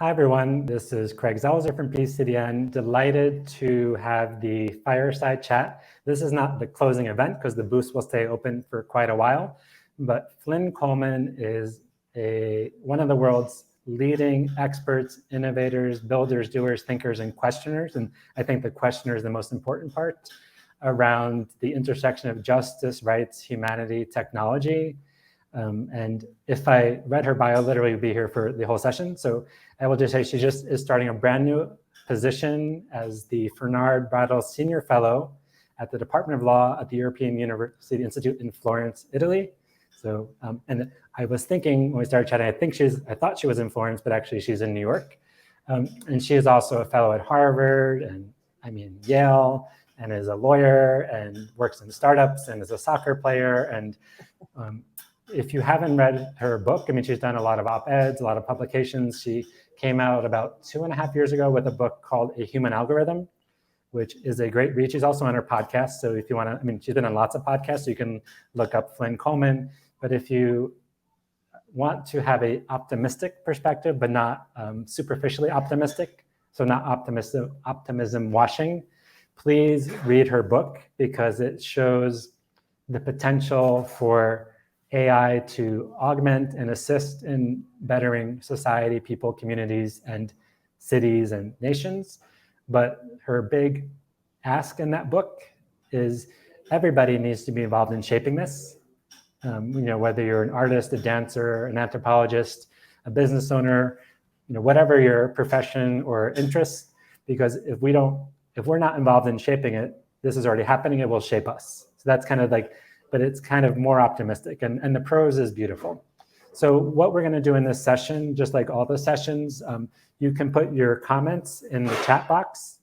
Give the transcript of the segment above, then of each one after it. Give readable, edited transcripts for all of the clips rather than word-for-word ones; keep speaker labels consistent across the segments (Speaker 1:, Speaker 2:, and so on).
Speaker 1: Hi, everyone. This is Craig Zalzer from PCDN. Delighted to have the fireside chat. This is not the closing event because the booth will stay open for quite a while, but Flynn Coleman is one of the world's leading experts, innovators, builders, doers, thinkers, and questioners. And I think the questioner is the most important part around the intersection of justice, rights, humanity, technology. And if I read her bio, literally would be here for the whole session. So I will just say she just is starting a brand new position as the Fernand Braudel Senior Fellow at the Department of Law at the European University Institute in Florence, Italy. So, and I was thinking when we started chatting, I thought she was in Florence, but actually she's in New York. And she is also a fellow at Harvard and Yale, and is a lawyer and works in startups and is a soccer player. And if you haven't read her book, she's done a lot of op-eds, a lot of publications. She came out about 2.5 years ago with a book called A Human Algorithm, which is a great read. She's also on her podcast. So if you want to, she's been on lots of podcasts, so you can look up Flynn Coleman. But if you want to have an optimistic perspective, but not superficially optimistic, so not optimism washing, please read her book because it shows the potential for AI to augment and assist in bettering society, people, communities, and cities and nations. But her big ask in that book is everybody needs to be involved in shaping this. Whether you're an artist, a dancer, an anthropologist, a business owner, whatever your profession or interest, because if we're not involved in shaping it, this is already happening, it will shape us. So that's kind of like, but it's kind of more optimistic, and the prose is beautiful. So what we're gonna do in this session, just like all the sessions, you can put your comments in the chat box.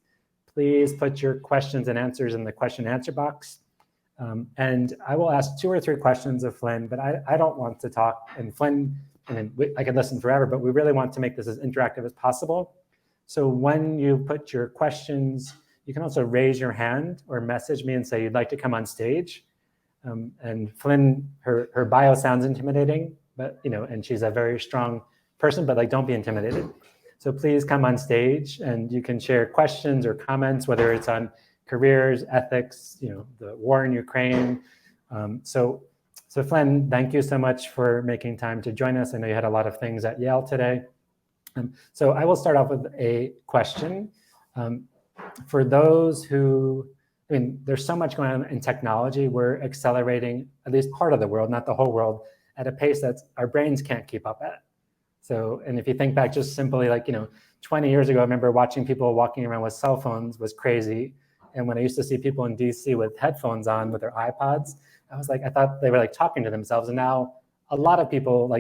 Speaker 1: Please put your questions and answers in the question and answer box. And I will ask 2 or 3 questions of Flynn, but I don't want to talk, and Flynn, I could listen forever, but we really want to make this as interactive as possible. So when you put your questions, you can also raise your hand or message me and say you'd like to come on stage. And Flynn, her bio sounds intimidating, but and she's a very strong person, but don't be intimidated. So please come on stage and you can share questions or comments, whether it's on careers, ethics, the war in Ukraine. So Flynn, thank you so much for making time to join us. I know you had a lot of things at Yale today. So I will start off with a question. For those who, there's so much going on in technology. We're accelerating, at least part of the world, not the whole world, at a pace that our brains can't keep up at. So, and if you think back just simply 20 years ago, I remember watching people walking around with cell phones was crazy. And when I used to see people in DC with headphones on with their iPods, I thought they were talking to themselves. And now a lot of people,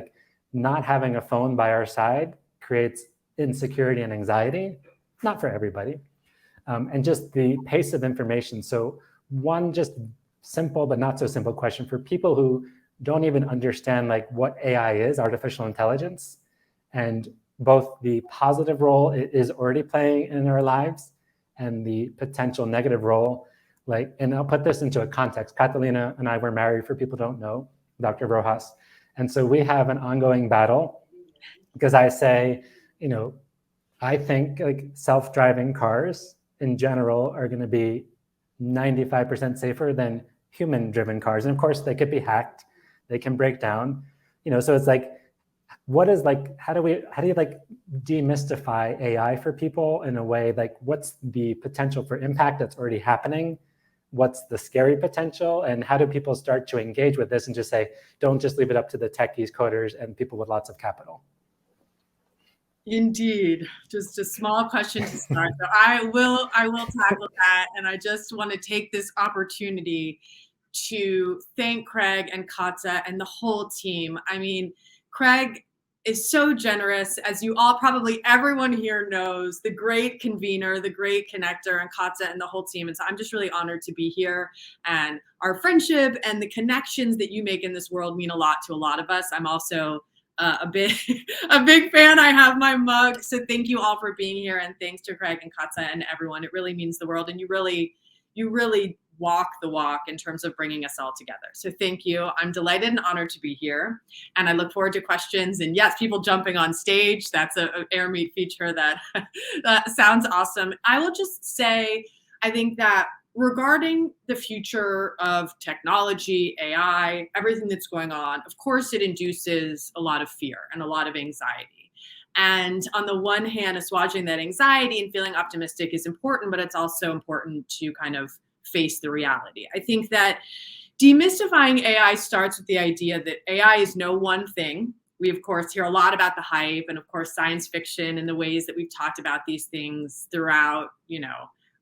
Speaker 1: not having a phone by our side creates insecurity and anxiety, not for everybody. And just the pace of information. So one just simple but not so simple question for people who don't even understand what AI is, artificial intelligence, and both the positive role it is already playing in our lives and the potential negative role. And I'll put this into a context. Catalina and I were married, for people who don't know, Dr. Rojas. And so we have an ongoing battle because I say, I think self-driving cars in general are going to be 95% safer than human-driven cars. And of course, they could be hacked, they can break down. So it's what is how do you demystify AI for people in a way, what's the potential for impact that's already happening? What's the scary potential? And how do people start to engage with this and just say, don't just leave it up to the techies, coders, and people with lots of capital?
Speaker 2: Indeed, just a small question to start. So I will tackle that, and I just want to take this opportunity to thank Craig and Katja and the whole team. Craig is so generous, as you all, probably everyone here knows, the great convener, the great connector, and Katja and the whole team. And so I'm just really honored to be here, and our friendship and the connections that you make in this world mean a lot to a lot of us. I'm also a big fan. I have my mug. So thank you all for being here, and thanks to Craig and Katja and everyone. It really means the world, and you really walk the walk in terms of bringing us all together. So thank you. I'm delighted and honored to be here. And I look forward to questions. And yes, people jumping on stage. That's a Air Meet feature that, that sounds awesome. I will just say, I think that regarding the future of technology, AI, everything that's going on, of course, it induces a lot of fear and a lot of anxiety. And on the one hand, assuaging that anxiety and feeling optimistic is important, but it's also important to kind of face the reality. I think that demystifying AI starts with the idea that AI is no one thing. We, of course, hear a lot about the hype and, of course, science fiction and the ways that we've talked about these things throughout,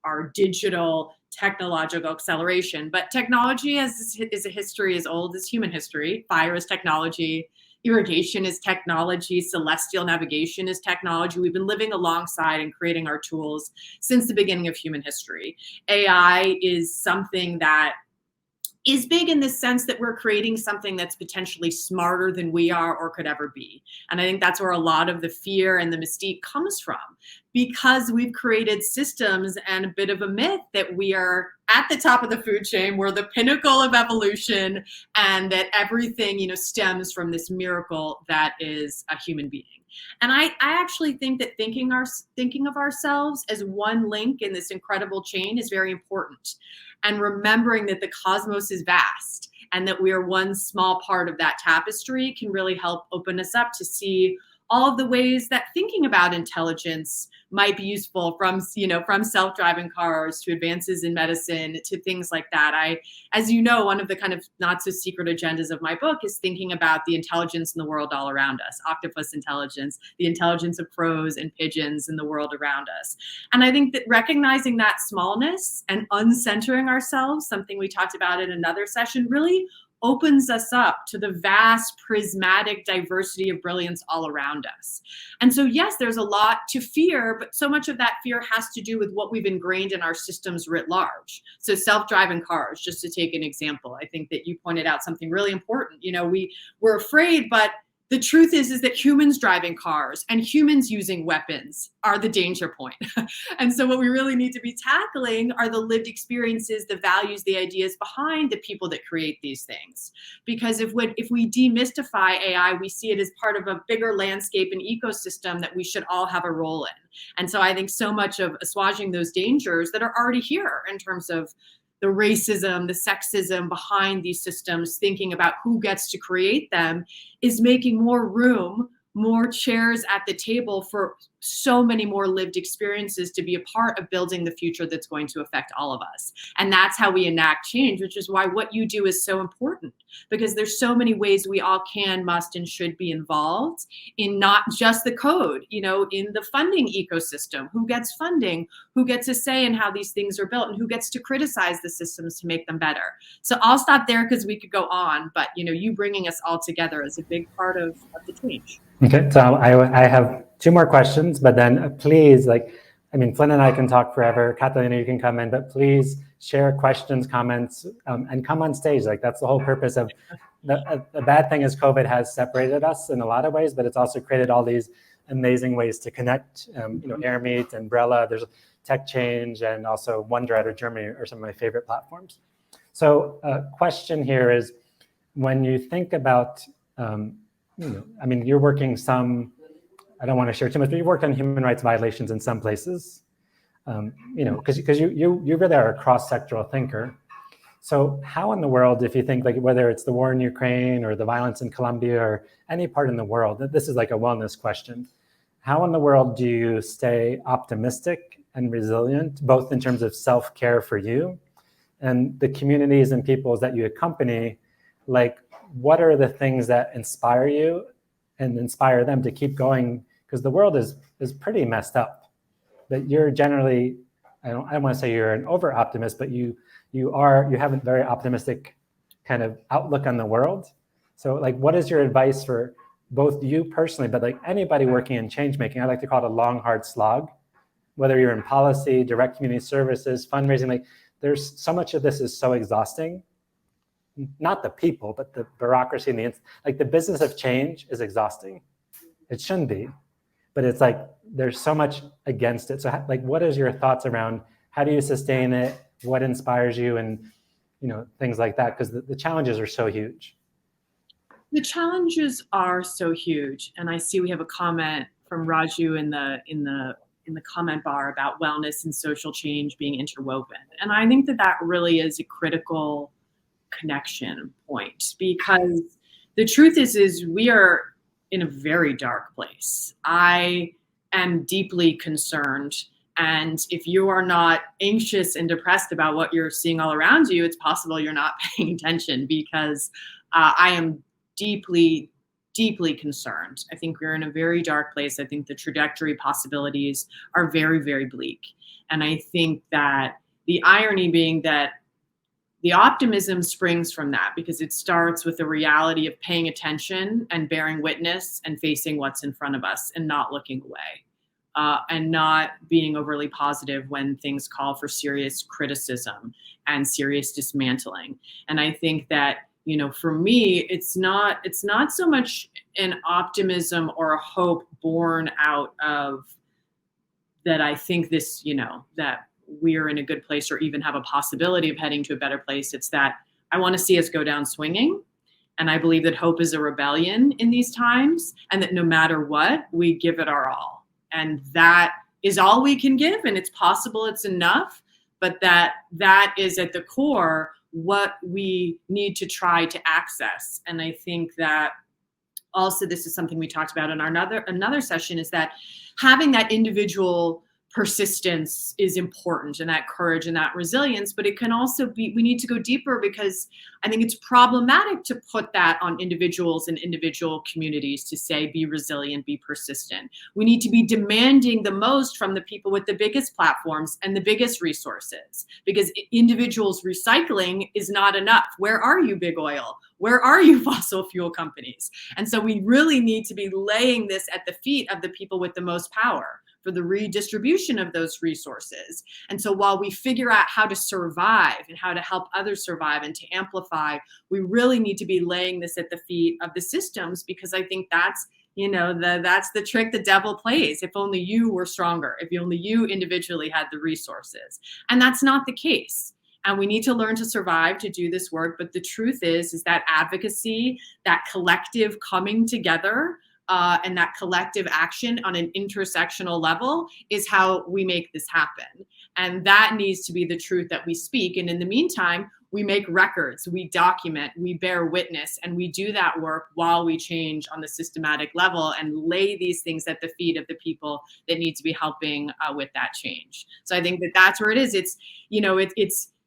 Speaker 2: our digital technological acceleration. But technology is a history as old as human history. Fire is technology. Irrigation is technology. Celestial navigation is technology. We've been living alongside and creating our tools since the beginning of human history. AI is something that is big in the sense that we're creating something that's potentially smarter than we are or could ever be. And I think that's where a lot of the fear and the mystique comes from, because we've created systems and a bit of a myth that we are at the top of the food chain, we're the pinnacle of evolution, and that everything, stems from this miracle that is a human being. And I actually think that thinking of ourselves as one link in this incredible chain is very important. And remembering that the cosmos is vast and that we are one small part of that tapestry can really help open us up to see all of the ways that thinking about intelligence might be useful, from self-driving cars to advances in medicine to things like that. As you know, one of the kind of not so secret agendas of my book is thinking about the intelligence in the world all around us, octopus intelligence, the intelligence of crows and pigeons in the world around us. And I think that recognizing that smallness and uncentering ourselves, something we talked about in another session, really opens us up to the vast prismatic diversity of brilliance all around us. And so, yes, there's a lot to fear, but so much of that fear has to do with what we've ingrained in our systems writ large. So self-driving cars, just to take an example, I think that you pointed out something really important. We're afraid, but the truth is that humans driving cars and humans using weapons are the danger point. And so what we really need to be tackling are the lived experiences, the values, the ideas behind the people that create these things. Because if we demystify AI, we see it as part of a bigger landscape and ecosystem that we should all have a role in. And so I think so much of assuaging those dangers that are already here in terms of the racism, the sexism behind these systems, thinking about who gets to create them, is making more room, more chairs at the table for so many more lived experiences to be a part of building the future that's going to affect all of us. And that's how we enact change, which is why what you do is so important, because there's so many ways we all can, must, and should be involved in not just the code, in the funding ecosystem, who gets funding, who gets a say in how these things are built, and who gets to criticize the systems to make them better. So I'll stop there because we could go on, but you bringing us all together is a big part of the change.
Speaker 1: Okay, so I have two more questions, but then please, Flynn and I can talk forever. Catalina, you can come in, but please share questions, comments, and come on stage. That's the whole purpose of the bad thing is COVID has separated us in a lot of ways, but it's also created all these amazing ways to connect. AirMeet and Brella, there's Tech Change, and also Wonder out of Germany are some of my favorite platforms. So a question here is, when you think about, you're working I don't want to share too much, but you worked on human rights violations in some places, because you really are a cross-sectoral thinker. So how in the world, if you think whether it's the war in Ukraine or the violence in Colombia or any part in the world, this is like a wellness question. How in the world do you stay optimistic and resilient, both in terms of self-care for you and the communities and peoples that you accompany? What are the things that inspire you and inspire them to keep going? Because the world is pretty messed up. But you're generally, I don't want to say you're an over optimist, but you have a very optimistic kind of outlook on the world. So what is your advice for both you personally, but anybody working in change making? I like to call it a long, hard slog. Whether you're in policy, direct community services, fundraising, there's so much of this is so exhausting. Not the people, but the bureaucracy and the business of change is exhausting. It shouldn't be, but it's there's so much against it. So what is your thoughts around how do you sustain it? what inspires you, and things like that, because the challenges are so huge.
Speaker 2: The challenges are so huge, and I see we have a comment from Raju in the comment bar about wellness and social change being interwoven, and I think that really is a critical connection point, because the truth is we are in a very dark place. I am deeply concerned, and if you are not anxious and depressed about what you're seeing all around you, it's possible you're not paying attention, because I am deeply, deeply concerned. I think we're in a very dark place. I think the trajectory possibilities are very, very bleak. And I think that the irony being that the optimism springs from that, because it starts with the reality of paying attention and bearing witness and facing what's in front of us and not looking away, and not being overly positive when things call for serious criticism and serious dismantling. And I think that, for me, it's not so much an optimism or a hope born out of that I think this, that we're in a good place or even have a possibility of heading to a better place. It's that I want to see us go down swinging. And I believe that hope is a rebellion in these times, and that no matter what, we give it our all. And that is all we can give. And it's possible it's enough, but that is at the core what we need to try to access. And I think that also, this is something we talked about in our another session, is that having that individual persistence is important, and that courage and that resilience, but it can also be, we need to go deeper, because I think it's problematic to put that on individuals and individual communities to say, be resilient, be persistent. We need to be demanding the most from the people with the biggest platforms and the biggest resources, because individuals recycling is not enough. Where are you, big oil? Where are you, fossil fuel companies? And so we really need to be laying this at the feet of the people with the most power for the redistribution of those resources. And so while we figure out how to survive and how to help others survive and to amplify, we really need to be laying this at the feet of the systems, because I think that's, that's the trick the devil plays. If only you were stronger, if only you individually had the resources. And that's not the case. And we need to learn to survive to do this work. But the truth is that advocacy, that collective coming together, and that collective action on an intersectional level is how we make this happen. And that needs to be the truth that we speak. And in the meantime, we make records, we document, we bear witness, and we do that work while we change on the systematic level and lay these things at the feet of the people that need to be helping with that change. So I think that that's where it is.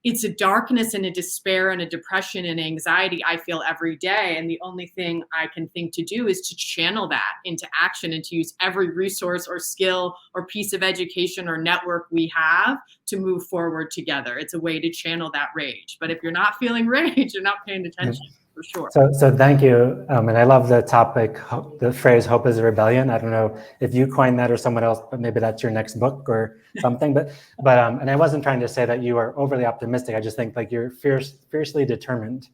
Speaker 2: It's a darkness and a despair and a depression and anxiety I feel every day. And the only thing I can think to do is to channel that into action and to use every resource or skill or piece of education or network we have to move forward together. It's a way to channel that rage. But if you're not feeling rage, you're not paying attention. For sure.
Speaker 1: So thank you. And I love the topic, the phrase, hope is a rebellion. I don't know if you coined that or someone else, but maybe that's your next book or something. But and I wasn't trying to say that you are overly optimistic. I just think like you're fiercely determined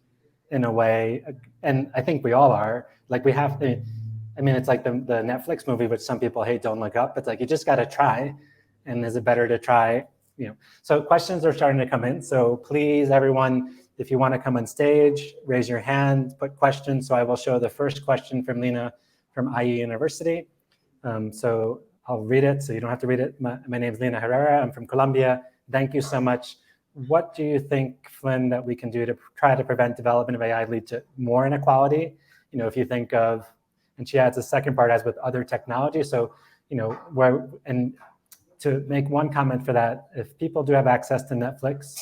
Speaker 1: in a way. And I think we all are. Like we have to, I mean, it's like the Netflix movie, which some people hate, Don't Look Up. It's like, you just got to try. And is it better to try? So questions are starting to come in. So please, everyone, if you want to come on stage, raise your hand, put questions. So I will show the first question from Lena from Yale University. So I'll read it, so you don't have to read it. My name is Lena Herrera. I'm from Colombia. Thank you so much. What do you think, Flynn, that we can do to try to prevent development of AI lead to more inequality? If you think of, and she adds a second part, as with other technology. So, and to make one comment for that, if people do have access to Netflix,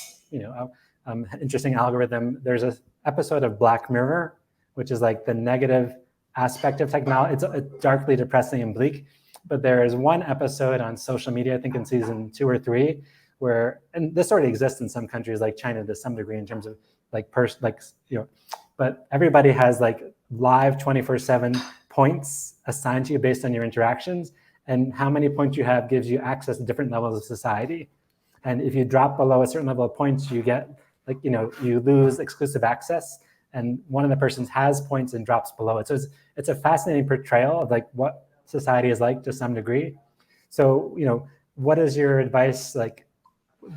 Speaker 1: interesting algorithm. There's an episode of Black Mirror, which is like the negative aspect of technology. It's darkly depressing and bleak. But there is one episode on social media, I think in season 2 or 3, where, and this already exists in some countries like China to some degree in terms of but everybody has like live 24/7 points assigned to you based on your interactions, and how many points you have gives you access to different levels of society. And if you drop below a certain level of points, you get you lose exclusive access, and one of the persons has points and drops below it. So it's a fascinating portrayal of like what society is like to some degree. So, what is your advice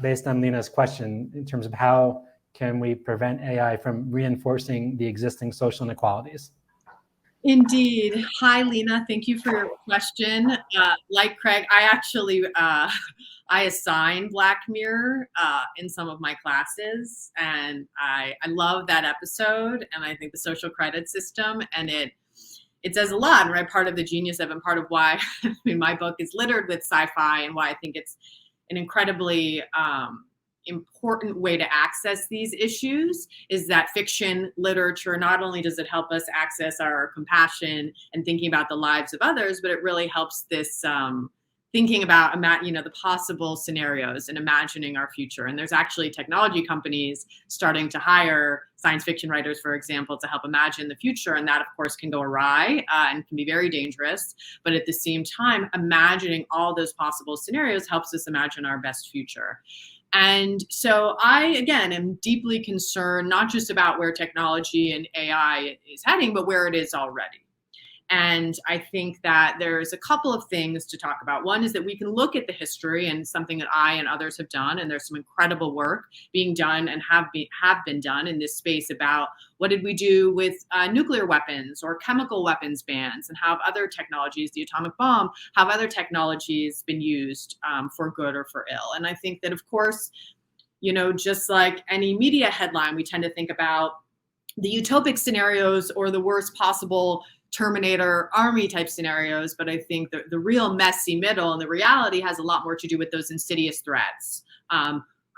Speaker 1: based on Lena's question, in terms of how can we prevent AI from reinforcing the existing social inequalities?
Speaker 2: Indeed. Hi, Lena. Thank you for your question. Like Craig, I actually I assign Black Mirror in some of my classes, and I love that episode, and I think the social credit system, and it says a lot, right? Part of the genius of, and part of why I mean, my book is littered with sci-fi, and why I think it's an incredibly important way to access these issues is that fiction literature, not only does it help us access our compassion and thinking about the lives of others, but it really helps this thinking about the possible scenarios and imagining our future. And there's actually technology companies starting to hire science fiction writers, for example, to help imagine the future. And that, of course, can go awry and can be very dangerous. But at the same time, imagining all those possible scenarios helps us imagine our best future. And so I, again, am deeply concerned, not just about where technology and AI is heading, but where it is already. And I think that there's a couple of things to talk about. One is that we can look at the history, and something that I and others have done, and there's some incredible work being done and have been done in this space about what did we do with nuclear weapons or chemical weapons bans, and how have other technologies, the atomic bomb, how have other technologies been used for good or for ill. And I think that, of course, just like any media headline, we tend to think about the utopic scenarios or the worst possible Terminator army type scenarios, but I think the real messy middle and the reality has a lot more to do with those insidious threats.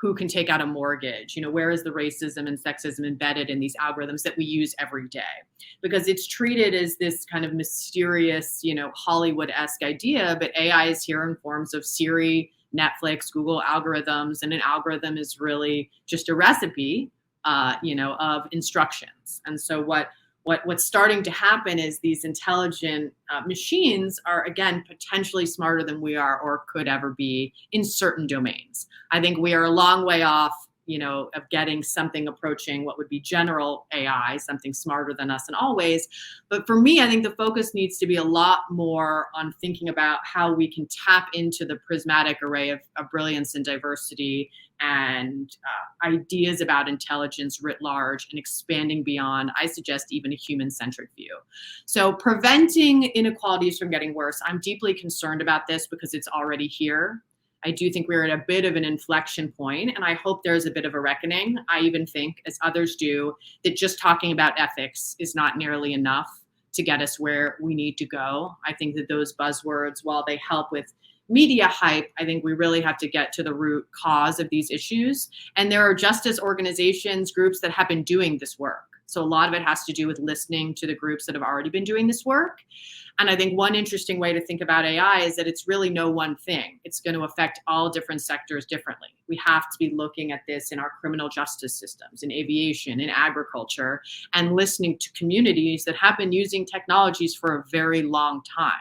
Speaker 2: Who can take out a mortgage? Where is the racism and sexism embedded in these algorithms that we use every day? Because it's treated as this kind of mysterious, Hollywood-esque idea, but AI is here in forms of Siri, Netflix, Google algorithms, and an algorithm is really just a recipe, of instructions. And so what's starting to happen is these intelligent machines are, again, potentially smarter than we are or could ever be in certain domains. I think we are a long way off, of getting something approaching what would be general AI, something smarter than us in all ways. But for me, I think the focus needs to be a lot more on thinking about how we can tap into the prismatic array of brilliance and diversity and ideas about intelligence writ large, and expanding beyond, I suggest, even a human-centric view. So preventing inequalities from getting worse, I'm deeply concerned about this because it's already here. I do think we're at a bit of an inflection point, and I hope there's a bit of a reckoning. I even think, as others do, that just talking about ethics is not nearly enough to get us where we need to go. I think that those buzzwords, while they help with media hype, I think we really have to get to the root cause of these issues. And there are justice organizations, groups that have been doing this work. So a lot of it has to do with listening to the groups that have already been doing this work. And I think one interesting way to think about AI is that it's really no one thing. It's going to affect all different sectors differently. We have to be looking at this in our criminal justice systems, in aviation, in agriculture, and listening to communities that have been using technologies for a very long time.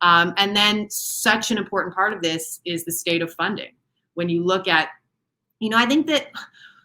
Speaker 2: And then such an important part of this is the state of funding. When you look at, I think that,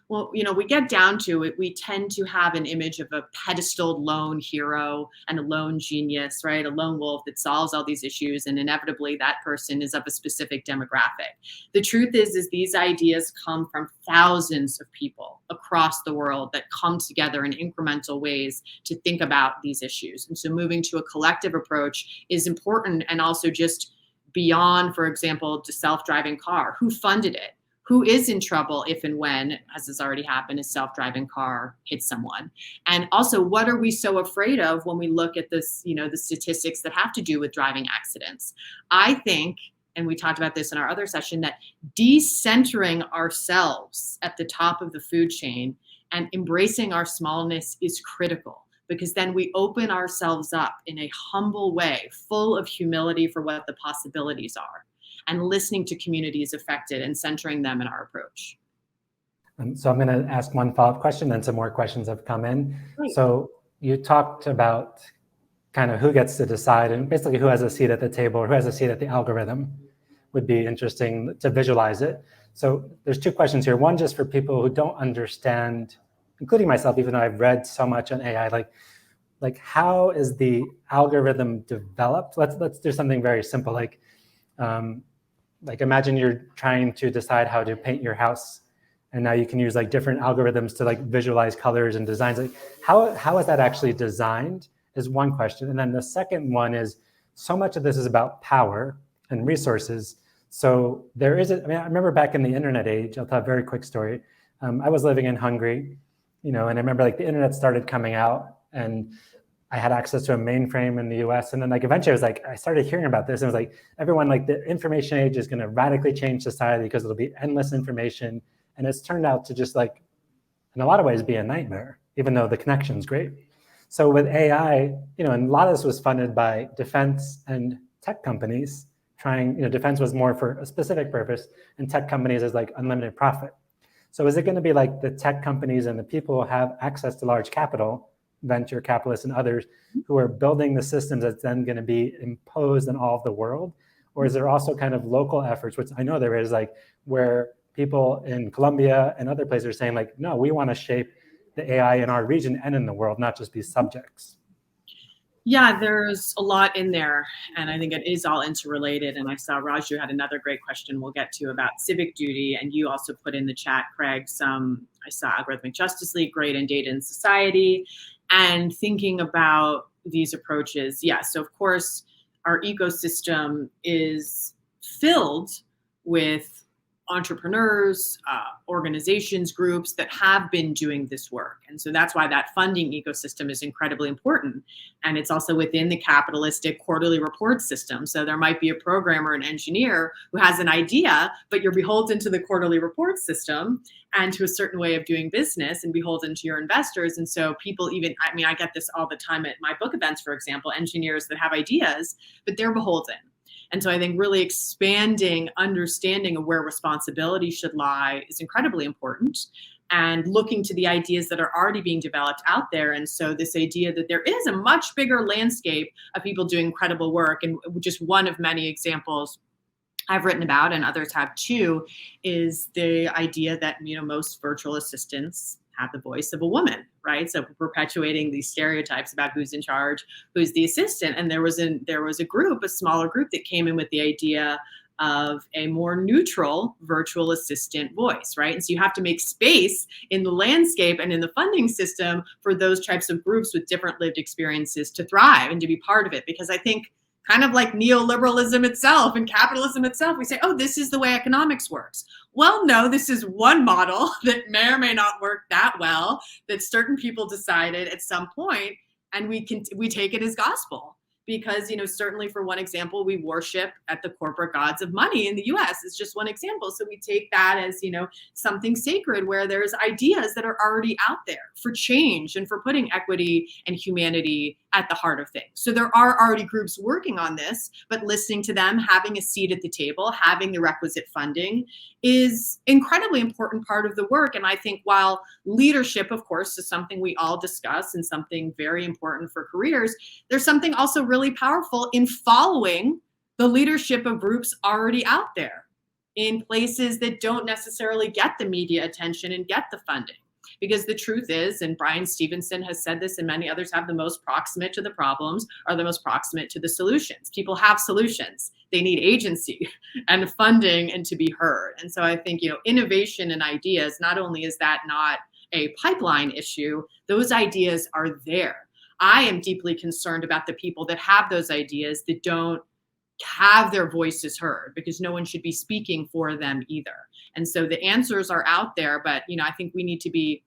Speaker 2: we get down to it, we tend to have an image of a pedestaled lone hero and a lone genius, right? A lone wolf that solves all these issues, and inevitably that person is of a specific demographic. The truth is these ideas come from thousands of people across the world that come together in incremental ways to think about these issues. And so moving to a collective approach is important, and also just beyond, for example, the self-driving car. Who funded it? Who is in trouble if and when, as has already happened, a self-driving car hits someone? And also, what are we so afraid of when we look at this, the statistics that have to do with driving accidents? I think, and we talked about this in our other session, that decentering ourselves at the top of the food chain and embracing our smallness is critical, because then we open ourselves up in a humble way, full of humility for what the possibilities are, and listening to communities affected and centering them in our approach.
Speaker 1: So I'm going to ask one follow-up question, then some more questions have come in.
Speaker 2: Great.
Speaker 1: So you talked about kind of who gets to decide, and basically who has a seat at the table or who has a seat at the algorithm. Would be interesting to visualize it. So there's two questions here. One, just for people who don't understand, including myself, even though I've read so much on AI, like how is the algorithm developed? Let's do something very simple, like like imagine you're trying to decide how to paint your house, and now you can use like different algorithms to like visualize colors and designs. Like how is that actually designed is one question. And then the second one is, so much of this is about power and resources. So there is, I remember back in the internet age, I'll tell a very quick story. I was living in Hungary, and I remember like the internet started coming out, and I had access to a mainframe in the US. And then like eventually I started hearing about this, and it was like, everyone, like the information age is going to radically change society because it'll be endless information. And it's turned out to just like, in a lot of ways, be a nightmare, even though the connection's great. So with AI, and a lot of this was funded by defense and tech companies trying, defense was more for a specific purpose, and tech companies is like unlimited profit. So is it going to be like the tech companies and the people who have access to large capital, venture capitalists and others, who are building the systems that's then going to be imposed in all of the world? Or is there also kind of local efforts, which I know there is, like where people in Colombia and other places are saying like, no, we want to shape the AI in our region and in the world, not just be subjects?
Speaker 2: Yeah, there's a lot in there, and I think it is all interrelated. And I saw Raju had another great question we'll get to about civic duty, and you also put in the chat, Craig, I saw Algorithmic Justice League, great, and data in society, and thinking about these approaches. Yeah, so of course, our ecosystem is filled with entrepreneurs, organizations, groups that have been doing this work. And so that's why that funding ecosystem is incredibly important. And it's also within the capitalistic quarterly report system. So there might be a programmer, an engineer who has an idea, but you're beholden to the quarterly report system and to a certain way of doing business and beholden to your investors. And so people I get this all the time at my book events, for example, engineers that have ideas, but they're beholden. And so I think really expanding understanding of where responsibility should lie is incredibly important, and looking to the ideas that are already being developed out there. And so this idea that there is a much bigger landscape of people doing incredible work, and just one of many examples I've written about, and others have too, is the idea that most virtual assistants have the voice of a woman, right? So perpetuating these stereotypes about who's in charge, who's the assistant. And there was a group, a smaller group, that came in with the idea of a more neutral virtual assistant voice, right? And so you have to make space in the landscape and in the funding system for those types of groups with different lived experiences to thrive and to be part of it. Because I think, kind of like neoliberalism itself and capitalism itself, we say, oh, this is the way economics works. Well, no, this is one model that may or may not work that well, that certain people decided at some point, and we take it as gospel. Because, certainly for one example, we worship at the corporate gods of money in the US. It's just one example. So we take that as, something sacred, where there's ideas that are already out there for change and for putting equity and humanity at the heart of things. So there are already groups working on this, but listening to them, having a seat at the table, having the requisite funding is incredibly important part of the work. And I think while leadership, of course, is something we all discuss and something very important for careers, there's something also really powerful in following the leadership of groups already out there in places that don't necessarily get the media attention and get the funding. Because the truth is, and Brian Stevenson has said this, and many others have, the most proximate to the problems are the most proximate to the solutions. People have solutions. They need agency and funding and to be heard. And so I think, innovation and ideas, not only is that not a pipeline issue, those ideas are there. I am deeply concerned about the people that have those ideas that don't have their voices heard, because no one should be speaking for them either. And so the answers are out there, but I think we need to be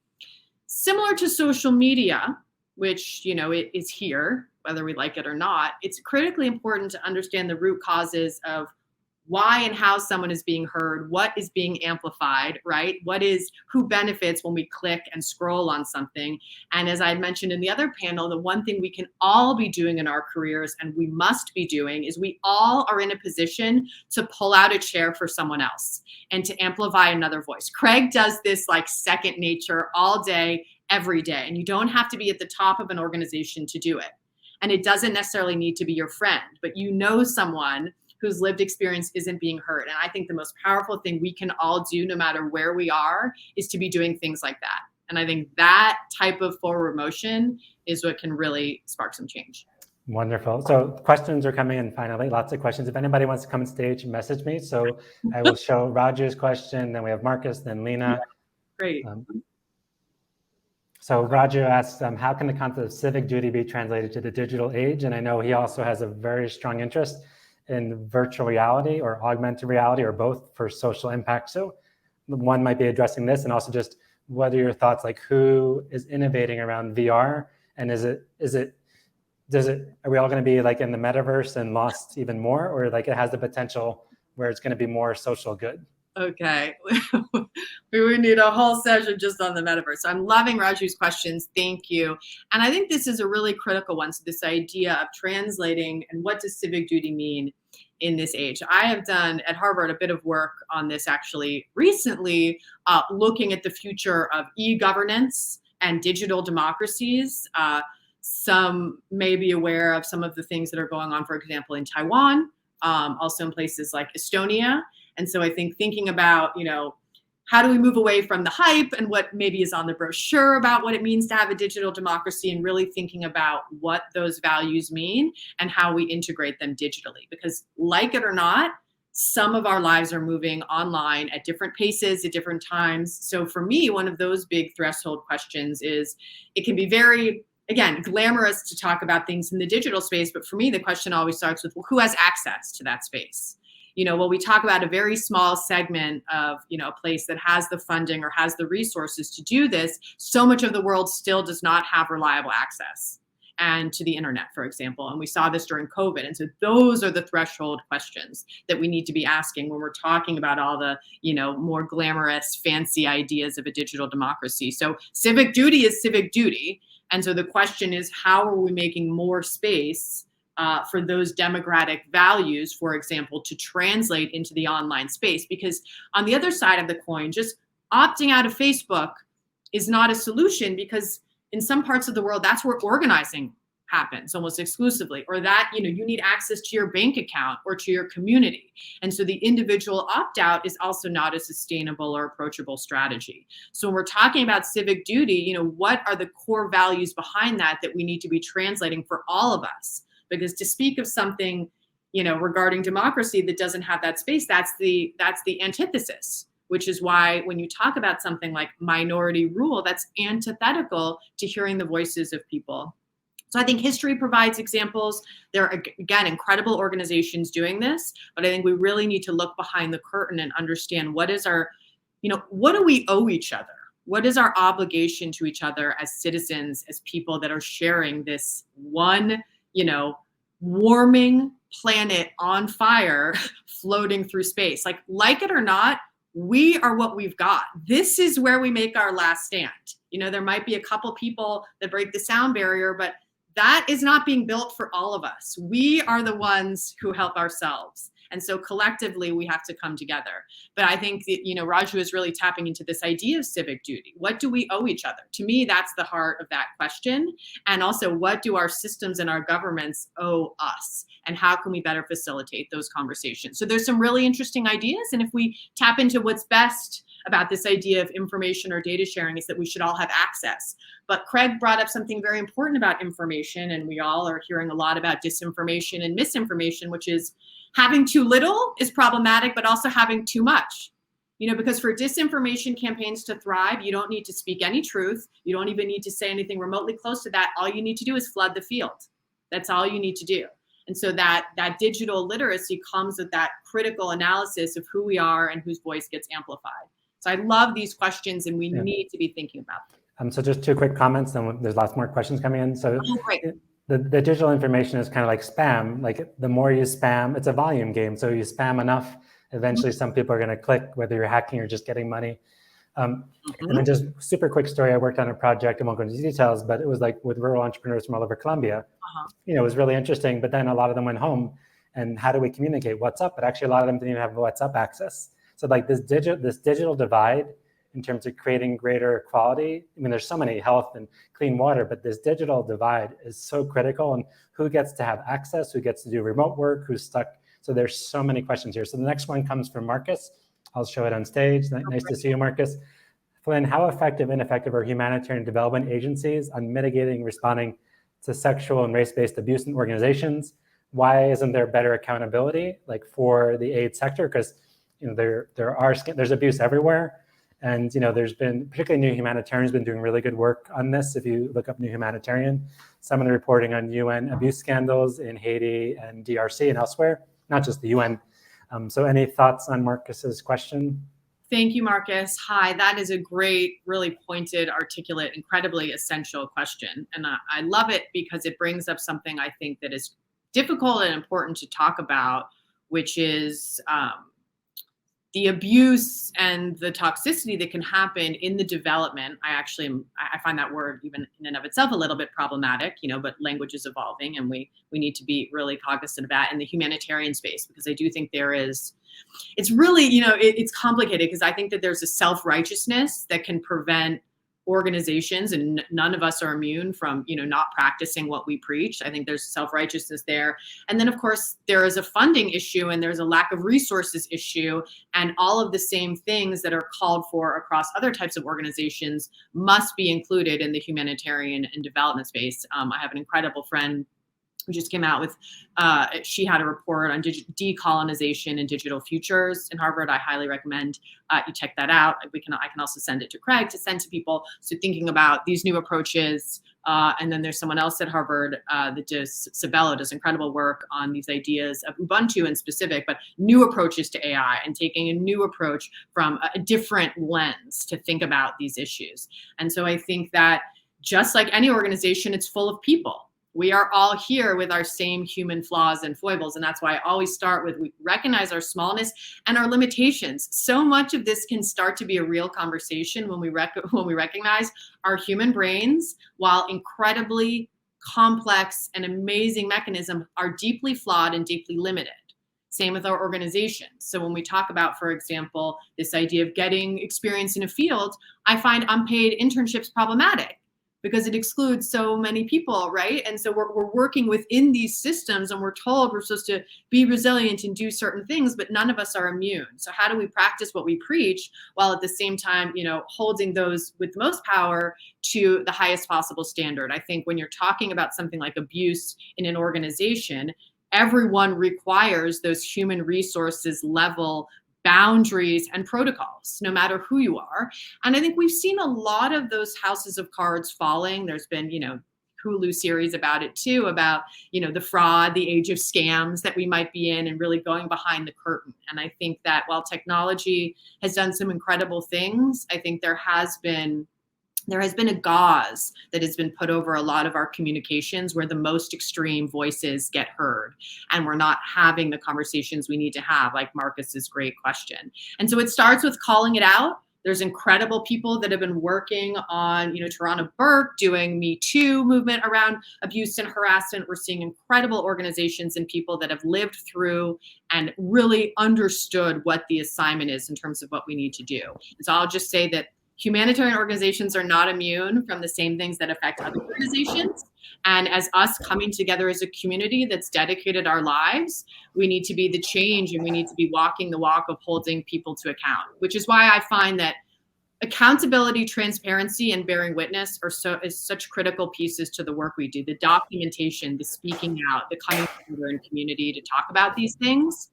Speaker 2: similar to social media, which it is here, whether we like it or not. It's critically important to understand the root causes of why and how someone is being heard, what is being amplified, right? Who benefits when we click and scroll on something. And as I mentioned in the other panel, the one thing we can all be doing in our careers, and we must be doing, is we all are in a position to pull out a chair for someone else and to amplify another voice. Craig does this like second nature all day, every day. And you don't have to be at the top of an organization to do it. And it doesn't necessarily need to be your friend, but someone whose lived experience isn't being heard. And I think the most powerful thing we can all do, no matter where we are, is to be doing things like that. And I think that type of forward motion is what can really spark some change.
Speaker 1: Wonderful. So questions are coming in finally, lots of questions. If anybody wants to come on stage, message me. So I will show Roger's question, then we have Marcus, then Lena.
Speaker 2: Great.
Speaker 1: So Roger asks, how can the concept of civic duty be translated to the digital age? And I know he also has a very strong interest in virtual reality or augmented reality or both for social impact. So one might be addressing this, and also just what are your thoughts, like who is innovating around VR, and are we all going to be like in the metaverse and lost even more, or like it has the potential where it's going to be more social good?
Speaker 2: Okay, we would need a whole session just on the metaverse. So I'm loving Raju's questions. Thank you. And I think this is a really critical one. So this idea of translating and what does civic duty mean in this age. I have done at Harvard a bit of work on this actually recently, looking at the future of e-governance and digital democracies. Some may be aware of some of the things that are going on, for example, in Taiwan, also in places like Estonia. And so I think thinking about, how do we move away from the hype and what maybe is on the brochure about what it means to have a digital democracy, and really thinking about what those values mean and how we integrate them digitally. Because like it or not, some of our lives are moving online at different paces at different times. So for me, one of those big threshold questions is, it can be very, again, glamorous to talk about things in the digital space. But for me, the question always starts with, well, who has access to that space? Well, we talk about a very small segment of, a place that has the funding or has the resources to do this. So much of the world still does not have reliable access and to the internet, for example. And we saw this during COVID. And so those are the threshold questions that we need to be asking when we're talking about all the, more glamorous, fancy ideas of a digital democracy. So civic duty is civic duty. And so the question is, how are we making more space for those democratic values, for example, to translate into the online space? Because on the other side of the coin, just opting out of Facebook is not a solution, because in some parts of the world, that's where organizing happens almost exclusively, or that, you need access to your bank account or to your community. And so the individual opt-out is also not a sustainable or approachable strategy. So when we're talking about civic duty, what are the core values behind that we need to be translating for all of us? Because to speak of something, regarding democracy that doesn't have that space, that's the antithesis, which is why when you talk about something like minority rule, that's antithetical to hearing the voices of people. So I think history provides examples. There are, again, incredible organizations doing this, but I think we really need to look behind the curtain and understand what is our, what do we owe each other? What is our obligation to each other as citizens, as people that are sharing this one, warming planet on fire floating through space? Like it or not, we are what we've got. This is where we make our last stand. There might be a couple people that break the sound barrier, but that is not being built for all of us. We are the ones who help ourselves. And so collectively, we have to come together. But I think that, Raju is really tapping into this idea of civic duty. What do we owe each other? To me, that's the heart of that question. And also, what do our systems and our governments owe us? And how can we better facilitate those conversations? So there's some really interesting ideas. And if we tap into what's best about this idea of information or data sharing, is that we should all have access. But Craig brought up something very important about information, and we all are hearing a lot about disinformation and misinformation, which is having too little is problematic, but also having too much. Because for disinformation campaigns to thrive, you don't need to speak any truth. You don't even need to say anything remotely close to that. All you need to do is flood the field. That's all you need to do. And so that digital literacy comes with that critical analysis of who we are and whose voice gets amplified. So I love these questions, and we need to be thinking about them.
Speaker 1: So just two quick comments, and there's lots more questions coming in. So
Speaker 2: great.
Speaker 1: The digital information is kind of like spam. Like the more you spam, it's a volume game. So you spam enough, eventually some people are going to click, whether you're hacking or just getting money. And then just super quick story. I worked on a project, I won't go into details, but it was like with rural entrepreneurs from all over Colombia. It was really interesting, but then a lot of them went home, and how do we communicate? What's up? But actually a lot of them didn't even have WhatsApp access. So like this digital divide in terms of creating greater equality. There's so many, health and clean water, but this digital divide is so critical, and who gets to have access, who gets to do remote work, who's stuck. So there's so many questions here. So the next one comes from Marcus. I'll show it on stage. Nice to see you, Marcus. Flynn, how effective, ineffective are humanitarian development agencies on mitigating, responding to sexual and race-based abuse in organizations. Why isn't there better accountability, like for the aid sector? Because there's abuse everywhere, and there's been, particularly New Humanitarian has been doing really good work on this. If you look up New Humanitarian, some of the reporting on UN abuse scandals in Haiti and DRC and elsewhere, not just the UN. So any thoughts on Marcus's question?
Speaker 2: Thank you, Marcus. Hi, that is a great, really pointed, articulate, incredibly essential question. And I love it because it brings up something I think that is difficult and important to talk about, which is the abuse and the toxicity that can happen in the development. I find that word even in and of itself a little bit problematic, but language is evolving and we need to be really cognizant of that in the humanitarian space, because I do think it's really, it's complicated, because I think that there's a self-righteousness that can prevent organizations, and none of us are immune from, not practicing what we preach. I think there's self-righteousness there. And then of course there is a funding issue and there's a lack of resources issue, and all of the same things that are called for across other types of organizations must be included in the humanitarian and development space. I have an incredible friend who just came out with, she had a report on decolonization and digital futures in Harvard. I highly recommend you check that out. I can also send it to Craig to send to people. So thinking about these new approaches, and then there's someone else at Harvard Sabello does incredible work on these ideas of Ubuntu in specific, but new approaches to AI and taking a new approach from a different lens to think about these issues. And so I think that just like any organization, it's full of people. We are all here with our same human flaws and foibles. And that's why I always start with, we recognize our smallness and our limitations. So much of this can start to be a real conversation when we recognize our human brains, while incredibly complex and amazing mechanisms, are deeply flawed and deeply limited. Same with our organizations. So when we talk about, for example, this idea of getting experience in a field, I find unpaid internships problematic, because it excludes so many people, right? And so we're working within these systems, and we're told we're supposed to be resilient and do certain things, but none of us are immune. So how do we practice what we preach while at the same time, holding those with most power to the highest possible standard? I think when you're talking about something like abuse in an organization, everyone requires those human resources level boundaries and protocols, no matter who you are. And I think we've seen a lot of those houses of cards falling. There's been, Hulu series about it too, about, the fraud, the age of scams that we might be in, and really going behind the curtain. And I think that while technology has done some incredible things, I think there has been a gauze that has been put over a lot of our communications, where the most extreme voices get heard, and we're not having the conversations we need to have, like Marcus's great question. And so it starts with calling it out. There's incredible people that have been working on, Tarana Burke doing Me Too movement around abuse and harassment. We're seeing incredible organizations and people that have lived through and really understood what the assignment is in terms of what we need to do. And so I'll just say that humanitarian organizations are not immune from the same things that affect other organizations. And as us coming together as a community that's dedicated our lives, we need to be the change, and we need to be walking the walk of holding people to account, which is why I find that accountability, transparency, and bearing witness is such critical pieces to the work we do. The documentation, the speaking out, the coming together in community to talk about these things,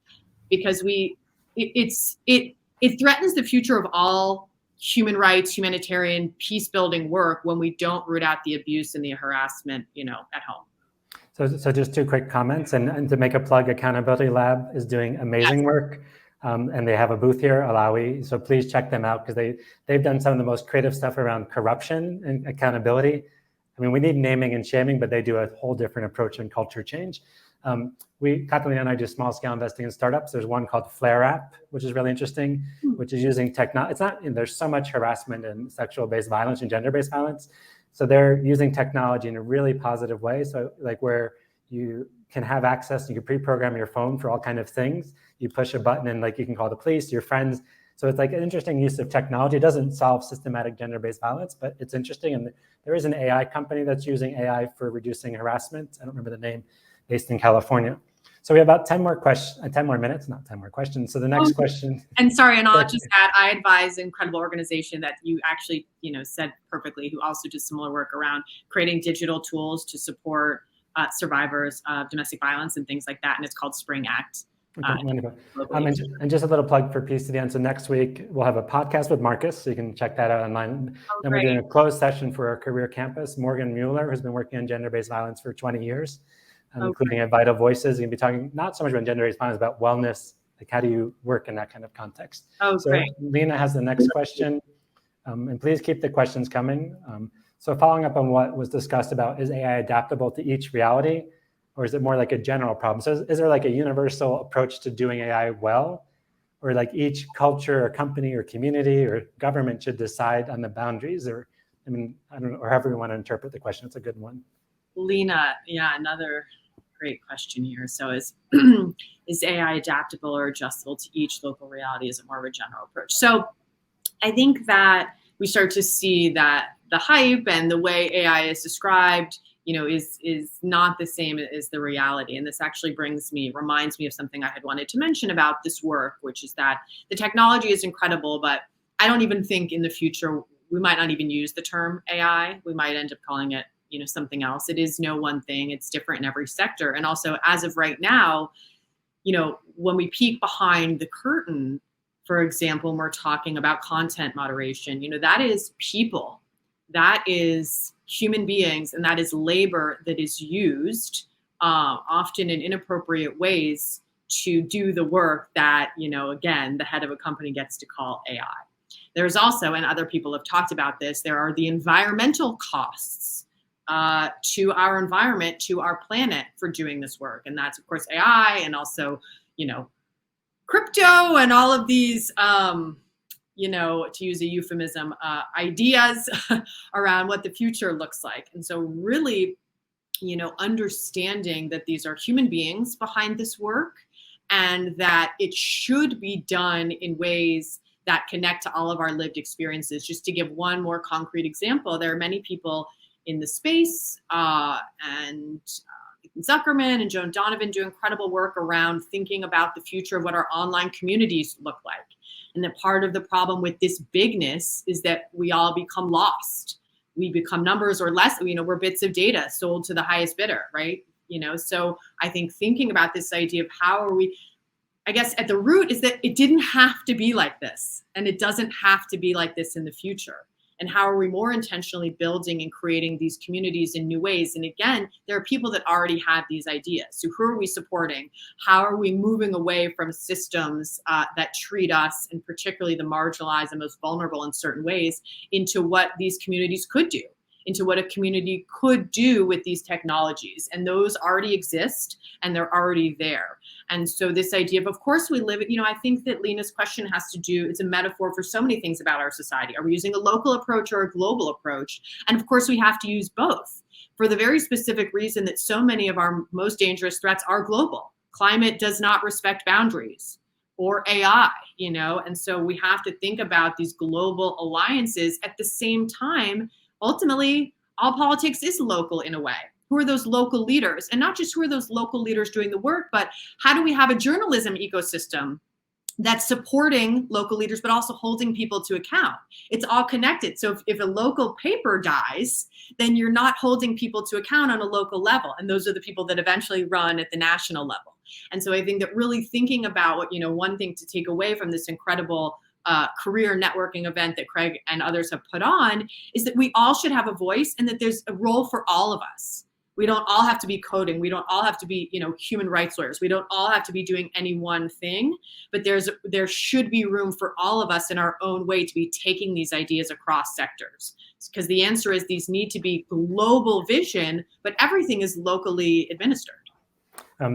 Speaker 2: because it threatens the future of all human rights, humanitarian, peace-building work when we don't root out the abuse and the harassment, at home.
Speaker 1: So just two quick comments, and to make a plug, Accountability Lab is doing amazing work, and they have a booth here, Alawi. So please check them out, because they've done some of the most creative stuff around corruption and accountability. I mean, we need naming and shaming, but they do a whole different approach and culture change. Catalina and I do small scale investing in startups. There's one called Flare App, which is really interesting, which is using technology. It's not, there's so much harassment and sexual-based violence and gender-based violence. So they're using technology in a really positive way. So like where you can have access, you can pre-program your phone for all kinds of things. You push a button and like you can call the police, your friends. So it's like an interesting use of technology. It doesn't solve systematic gender-based violence, but it's interesting. And there is an AI company that's using AI for reducing harassment. I don't remember the name, based in California. So we have about 10 more minutes, not 10 more questions. So the next question.
Speaker 2: And sorry, and I'll just add, I advise an incredible organization that you actually, said perfectly, who also does similar work around creating digital tools to support survivors of domestic violence and things like that. And it's called Spring Act.
Speaker 1: Okay, wonderful. And just a little plug for PCDN. So next week, we'll have a podcast with Marcus, so you can check that out online. Then we're doing a closed session for our career campus. Morgan Mueller, who's been working on gender-based violence for 20 years, including at Vital Voices. You're going to be talking not so much about gender-based violence, about wellness, like how do you work in that kind of context. So
Speaker 2: great.
Speaker 1: Lena has the next question, and please keep the questions coming. So following up on what was discussed about, is AI adaptable to each reality? Or is it more like a general problem? So is there like a universal approach to doing AI well? Or like each culture or company or community or government should decide on the boundaries? Or, I don't know, or however you want to interpret the question. It's a good one.
Speaker 2: Lena, another great question here. So is AI adaptable or adjustable to each local reality? Is it more of a general approach? So I think that we start to see that the hype and the way AI is described is not the same as the reality. And this actually reminds me of something I had wanted to mention about this work, which is that the technology is incredible, but I don't even think in the future, we might not even use the term AI. We might end up calling it, something else. It is no one thing. It's different in every sector. And also, as of right now, when we peek behind the curtain, for example, when we're talking about content moderation, that is people. That is human beings, and that is labor that is used often in inappropriate ways to do the work that, again, the head of a company gets to call AI. There's also, and other people have talked about this, there are the environmental costs to our environment, to our planet for doing this work. And that's, of course, AI and also, crypto and all of these to use a euphemism, ideas around what the future looks like. And so really, understanding that these are human beings behind this work and that it should be done in ways that connect to all of our lived experiences. Just to give one more concrete example, there are many people in the space and Zuckerman and Joan Donovan do incredible work around thinking about the future of what our online communities look like. And that part of the problem with this bigness is that we all become lost. We become numbers or less, we're bits of data sold to the highest bidder, right? So I think thinking about this idea of how are we, I guess at the root is that it didn't have to be like this, and it doesn't have to be like this in the future. And how are we more intentionally building and creating these communities in new ways? And again, there are people that already have these ideas. So who are we supporting? How are we moving away from systems that treat us, and particularly the marginalized and most vulnerable in certain ways, into what these communities could do, into what a community could do with these technologies? And those already exist and they're already there. And so this idea of course we live, I think that Lena's question has to do, it's a metaphor for so many things about our society. Are we using a local approach or a global approach? And of course we have to use both for the very specific reason that so many of our most dangerous threats are global. Climate does not respect boundaries, or AI, and so we have to think about these global alliances. At the same time, ultimately, all politics is local in a way. Who are those local leaders? And not just who are those local leaders doing the work, but how do we have a journalism ecosystem that's supporting local leaders, but also holding people to account? It's all connected. So if a local paper dies, then you're not holding people to account on a local level. And those are the people that eventually run at the national level. And so I think that really thinking about, one thing to take away from this incredible career networking event that Craig and others have put on is that we all should have a voice, and that there's a role for all of us. We don't all have to be coding. We don't all have to be, human rights lawyers. We don't all have to be doing any one thing, but there should be room for all of us in our own way to be taking these ideas across sectors. Because the answer is these need to be global vision, but everything is locally administered.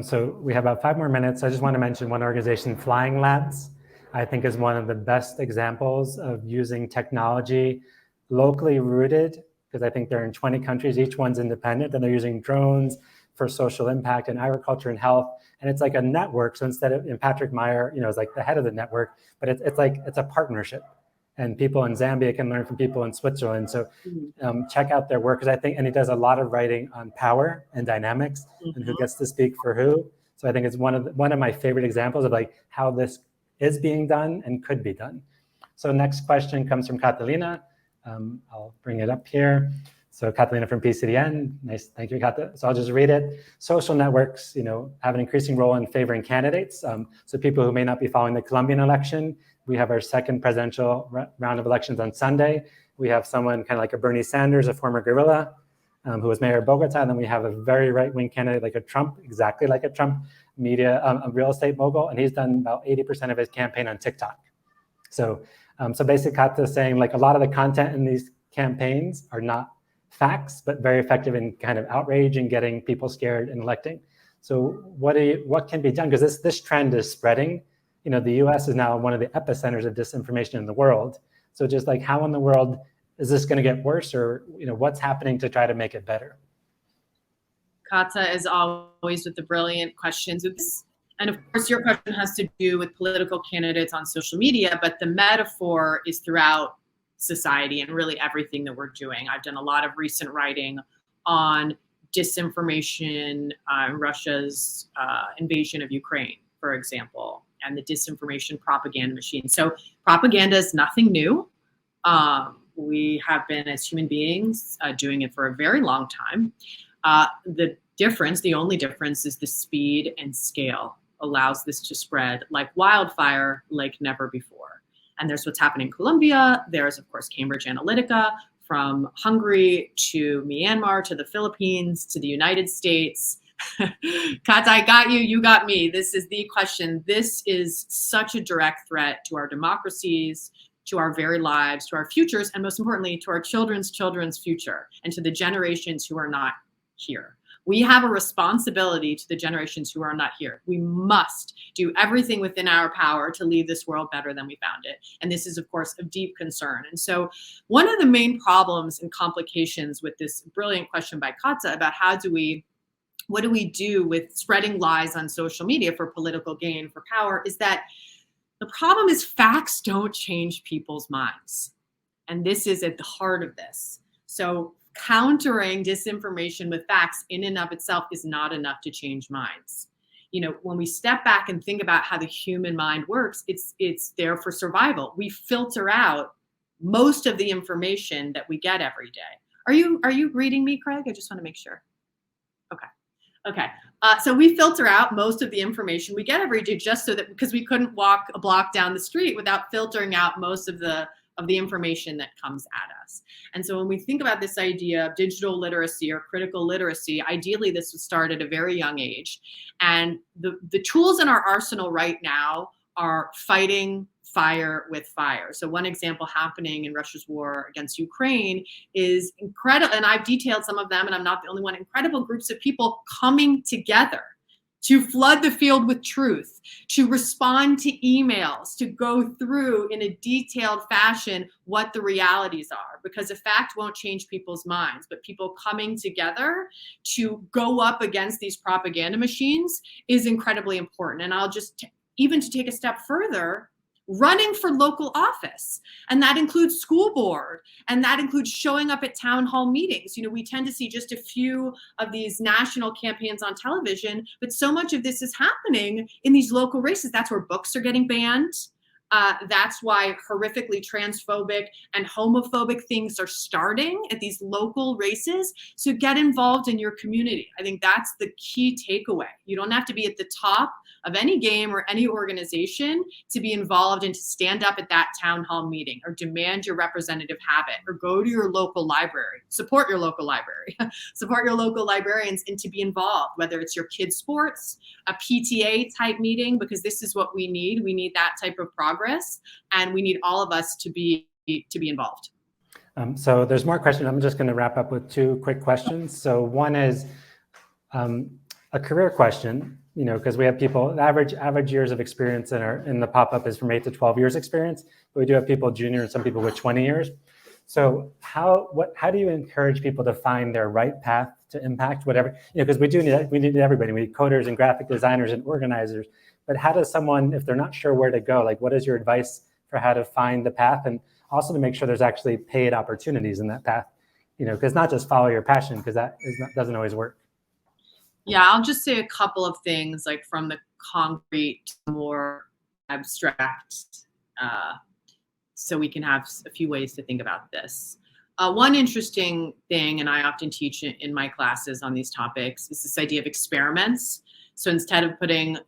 Speaker 1: So we have about 5 more minutes. I just want to mention one organization, Flying Labs, I think is one of the best examples of using technology locally rooted, because I think they're in 20 countries, each one's independent, and they're using drones for social impact in agriculture and health. And it's like a network. So instead of, Patrick Meyer, is like the head of the network, but it's a partnership. And people in Zambia can learn from people in Switzerland. So check out their work, because I think, and he does a lot of writing on power and dynamics and who gets to speak for who. So I think it's one of my favorite examples of like how this is being done and could be done. So next question comes from Catalina. I'll bring it up here. So Catalina from PCDN, nice, thank you, Cata. So I'll just read it. Social networks, have an increasing role in favoring candidates. So people who may not be following the Colombian election, we have our second presidential round of elections on Sunday. We have someone kind of like a Bernie Sanders, a former guerrilla, who was mayor of Bogota. And then we have a very right-wing candidate like a Trump, exactly like a Trump media, a real estate mogul. And he's done about 80% of his campaign on TikTok. So basically Kata is saying like a lot of the content in these campaigns are not facts, but very effective in kind of outrage and getting people scared and electing. So what can be done? Because this trend is spreading. The US is now one of the epicenters of disinformation in the world. So just like how in the world is this going to get worse, or what's happening to try to make it better?
Speaker 2: Kata, as always, with the brilliant questions. And of course, your question has to do with political candidates on social media, but the metaphor is throughout society and really everything that we're doing. I've done a lot of recent writing on disinformation, Russia's invasion of Ukraine, for example, and the disinformation propaganda machine. So propaganda is nothing new. We have been, as human beings, doing it for a very long time. The only difference is the speed and scale allows this to spread like wildfire, like never before. And there's what's happening in Colombia. There's, of course, Cambridge Analytica, from Hungary to Myanmar to the Philippines to the United States. Kata, I got you, you got me. This is the question. This is such a direct threat to our democracies, to our very lives, to our futures, and most importantly, to our children's future, and to the generations who are not here. We have a responsibility to the generations who are not here. We must do everything within our power to leave this world better than we found it. And this is, of course, of deep concern. And so one of the main problems and complications with this brilliant question by Kata about what do we do with spreading lies on social media for political gain, for power, is that the problem is facts don't change people's minds. And this is at the heart of this. So countering disinformation with facts in and of itself is not enough to change minds. When we step back and think about how the human mind works, it's there for survival. We filter out most of the information that we get every day. Are you reading me, Craig? I just want to make sure. Okay. So we filter out most of the information we get every day just so that, because we couldn't walk a block down the street without filtering out most of the information that comes at us. And so when we think about this idea of digital literacy or critical literacy, ideally this would start at a very young age. And the tools in our arsenal right now are fighting fire with fire. So one example happening in Russia's war against Ukraine is incredible, and I've detailed some of them, and I'm not the only one, incredible groups of people coming together to flood the field with truth, to respond to emails, to go through in a detailed fashion what the realities are, because a fact won't change people's minds, but people coming together to go up against these propaganda machines is incredibly important. And I'll just, even to take a step further, running for local office. And that includes school board. And that includes showing up at town hall meetings. We tend to see just a few of these national campaigns on television, but so much of this is happening in these local races. That's where books are getting banned. That's why horrifically transphobic and homophobic things are starting at these local races. So get involved in your community. I think that's the key takeaway. You don't have to be at the top of any game or any organization to be involved and to stand up at that town hall meeting or demand your representative have it, or go to your local library, support your local library, support your local librarians, and to be involved, whether it's your kids' sports, a PTA type meeting, because this is what we need. We need that type of progress, and we need all of us to be involved.
Speaker 1: So there's more questions. I'm just going to wrap up with two quick questions. So one is a career question, because we have people, average years of experience in the pop-up is from 8 to 12 years experience, but we do have people junior and some people with 20 years. So how do you encourage people to find their right path to impact, whatever, because we need everybody. We need coders and graphic designers and organizers, but how does someone, if they're not sure where to go, like what is your advice for how to find the path, and also to make sure there's actually paid opportunities in that path, because not just follow your passion, because that doesn't always work.
Speaker 2: Yeah, I'll just say a couple of things, like from the concrete to more abstract, so we can have a few ways to think about this. One interesting thing, and I often teach in my classes on these topics, is this idea of experiments. So instead of putting,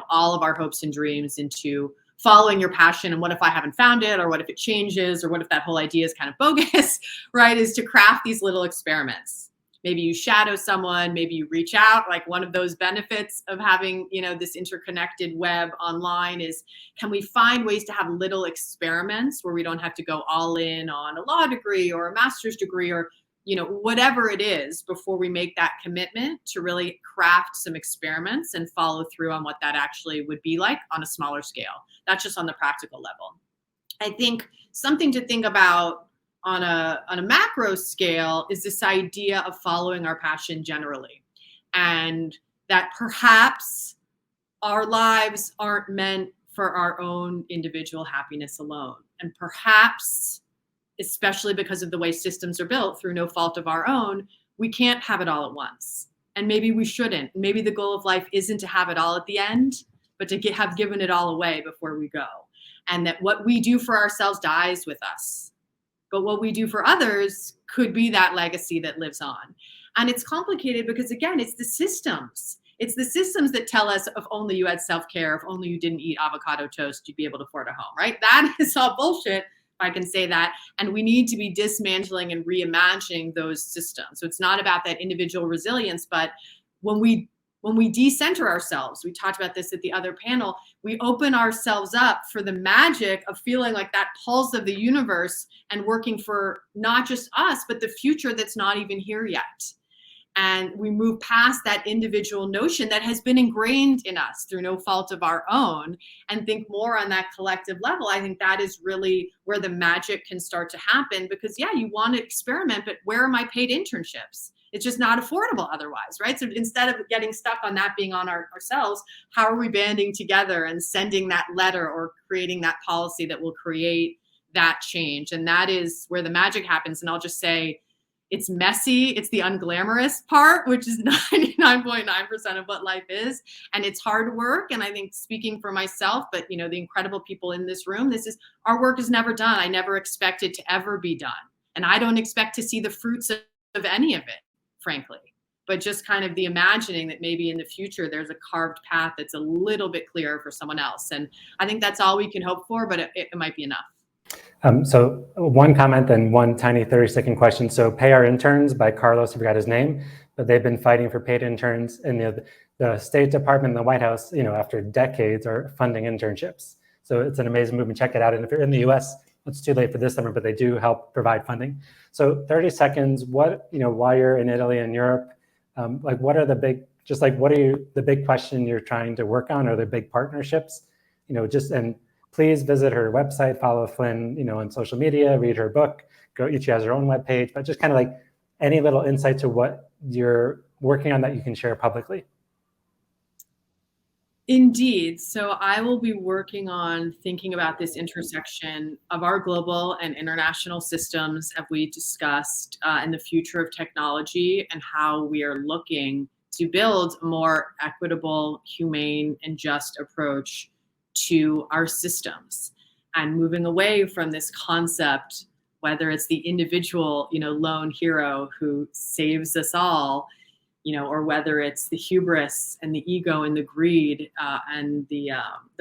Speaker 2: all of our hopes and dreams into following your passion, and what if I haven't found it, or what if it changes, or what if that whole idea is kind of bogus, right? Is to craft these little experiments. Maybe you shadow someone, maybe you reach out. Like one of those benefits of having, this interconnected web online is, can we find ways to have little experiments where we don't have to go all in on a law degree or a master's degree or, whatever it is, before we make that commitment to really craft some experiments and follow through on what that actually would be like on a smaller scale. That's just on the practical level. I think something to think about on a macro scale is this idea of following our passion generally, and that perhaps our lives aren't meant for our own individual happiness alone. And perhaps, especially because of the way systems are built through no fault of our own, we can't have it all at once. And maybe we shouldn't. Maybe the goal of life isn't to have it all at the end, but to have given it all away before we go. And that what we do for ourselves dies with us. But what we do for others could be that legacy that lives on. And it's complicated because, again, it's the systems. It's the systems that tell us if only you had self-care, if only you didn't eat avocado toast, you'd be able to afford a home, right? That is all bullshit, if I can say that. And we need to be dismantling and reimagining those systems. So it's not about that individual resilience, but when we decenter ourselves, we talked about this at the other panel, we open ourselves up for the magic of feeling like that pulse of the universe and working for not just us, but the future that's not even here yet. And we move past that individual notion that has been ingrained in us through no fault of our own and think more on that collective level. I think that is really where the magic can start to happen, because you want to experiment, but where are my paid internships? It's just not affordable otherwise, right? So instead of getting stuck on that being on ourselves, how are we banding together and sending that letter or creating that policy that will create that change? And that is where the magic happens. And I'll just say, it's messy. It's the unglamorous part, which is 99.9% of what life is. And it's hard work. And I think, speaking for myself, but the incredible people in this room, our work is never done. I never expect it to ever be done. And I don't expect to see the fruits of any of it, frankly, but just kind of the imagining that maybe in the future there's a carved path that's a little bit clearer for someone else. And I think that's all we can hope for, but it might be enough.
Speaker 1: So one comment and one tiny 30-second question. So Pay Our Interns by Carlos, I forgot his name, but they've been fighting for paid interns, and the State Department and the White House, after decades, are funding internships. So it's an amazing movement. Check it out. And if you're in the US, it's too late for this summer, but they do help provide funding. So 30 seconds, while you're in Italy and Europe, what are the big question you're trying to work on, or the big partnerships, and please visit her website, follow Flynn, on social media, read her book, each has her own webpage, but just kind of any little insight to what you're working on that you can share publicly.
Speaker 2: Indeed. So I will be working on thinking about this intersection of our global and international systems, as we discussed, and the future of technology, and how we are looking to build a more equitable, humane, and just approach to our systems, and moving away from this concept, whether it's the individual, lone hero who saves us all, or whether it's the hubris and the ego and the greed and the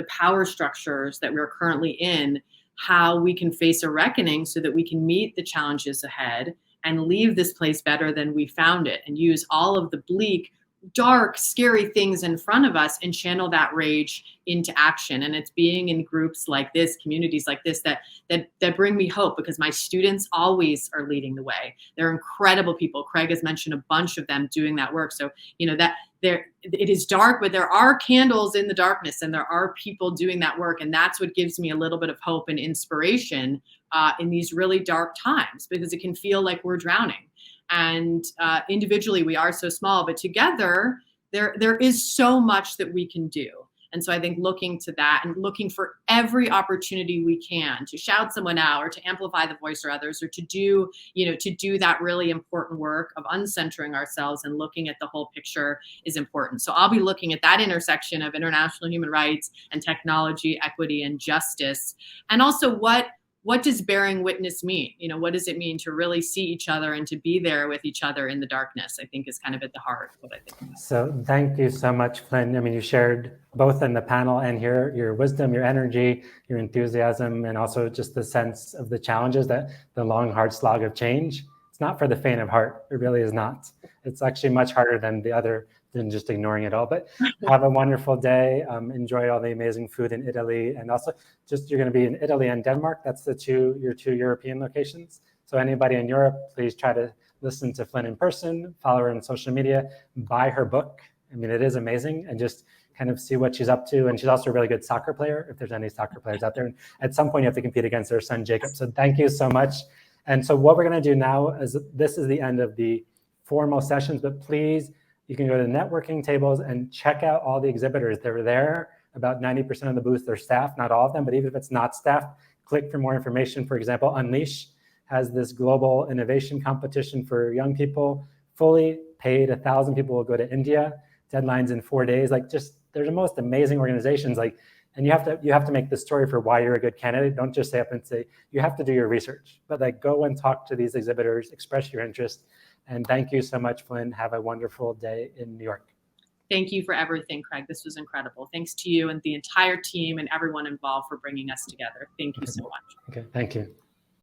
Speaker 2: power structures that we're currently in, how we can face a reckoning so that we can meet the challenges ahead and leave this place better than we found it, and use all of the bleak, dark, scary things in front of us and channel that rage into action. And it's being in groups like this, communities like this, that bring me hope, because my students always are leading the way. They're incredible people. Craig has mentioned a bunch of them doing that work. So, it is dark, but there are candles in the darkness, and there are people doing that work. And that's what gives me a little bit of hope and inspiration in these really dark times, because it can feel like we're drowning. And individually, we are so small, but together, there is so much that we can do. And so I think looking to that and looking for every opportunity we can to shout someone out or to amplify the voice of others or to do, to do that really important work of uncentering ourselves and looking at the whole picture is important. So I'll be looking at that intersection of international human rights and technology, equity, and justice. And also what does bearing witness mean? What does it mean to really see each other and to be there with each other in the darkness, I think is kind of at the heart of what I think.
Speaker 1: So thank you so much, Flynn. I mean, you shared both in the panel and here your wisdom, your energy, your enthusiasm, and also just the sense of the challenges that the long, hard slog of change. It's not for the faint of heart. It really is not. It's actually much harder than just ignoring it all. But have a wonderful day. Enjoy all the amazing food in Italy. And also you're going to be in Italy and Denmark. That's your two European locations. So anybody in Europe, please try to listen to Flynn in person, follow her on social media, buy her book. I mean, it is amazing, and just kind of see what she's up to. And she's also a really good soccer player, if there's any soccer players out there. And at some point you have to compete against her son, Jacob. So thank you so much. And so what we're going to do now is, this is the end of the formal sessions, but please, you can go to the networking tables and check out all the exhibitors. They're there. About 90% of the booths are staffed, not all of them, but even if it's not staffed, click for more information. For example, Unleash has this global innovation competition for young people, fully paid. 1,000 people will go to India. Deadlines in 4 days. They're the most amazing organizations. And you have to make the story for why you're a good candidate. Don't just say up and say, you have to do your research, but go and talk to these exhibitors, express your interest. And thank you so much, Flynn. Have a wonderful day in New York.
Speaker 2: Thank you for everything, Craig. This was incredible. Thanks to you and the entire team and everyone involved for bringing us together. Thank you so much.
Speaker 1: Okay, thank you.